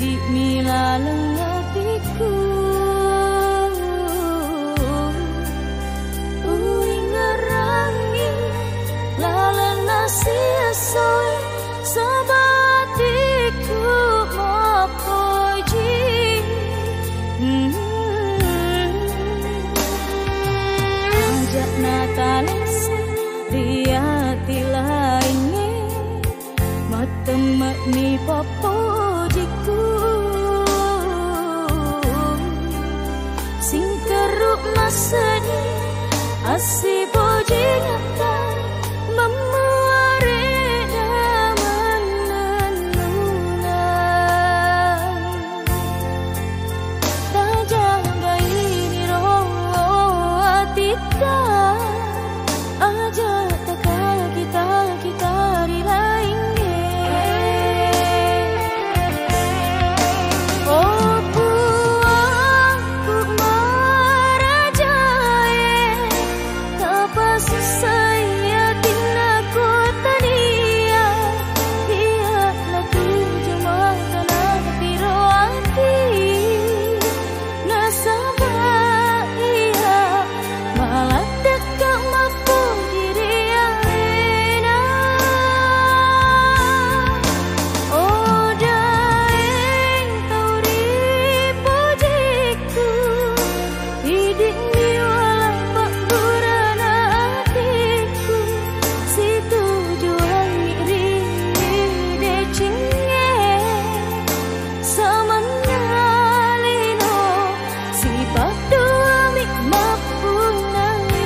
di milaleng hatiku. Uing ngerangi lalan nasi asoy sabatiku mapoji. Ajak Natalis riati lainnya matemak ni papojiku. Sing keruk masani asi boji nyata memuari daman nenungan. Tak jaga ini roh atita aja tak kita di lainnya. Oh puangku marajae tapa susaya tinaku tania dia lagi jemaatan hati roati nasabah iya malah dekat mampu diri arena. Oh daeng tau dipujiku hidik ni walau pak burana hatiku si tujuan iri decingnya sama ngalino si padua mik mapunai.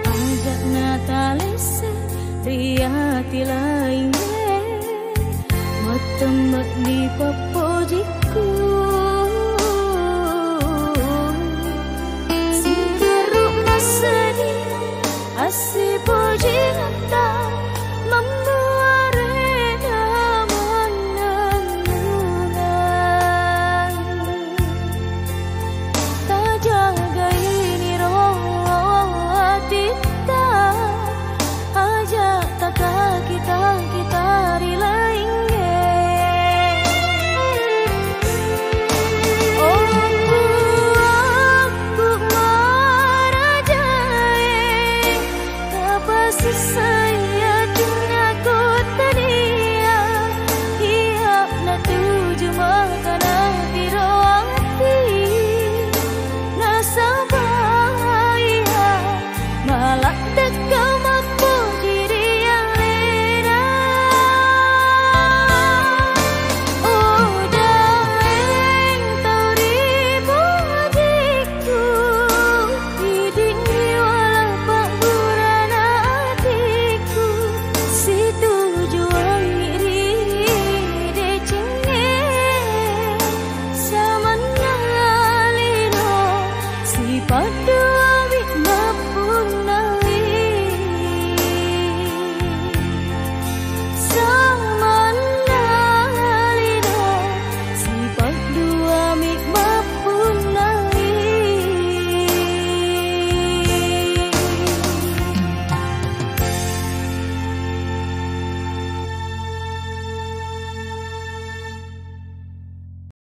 Ajak Natalis riati lainnya matemak di papojiku. Sing keruk masani asi boji nyata memuari daman nenungan. Tak jaga ini roh atita aja tak kita di lainnya. Oh puangku marajae tapa susah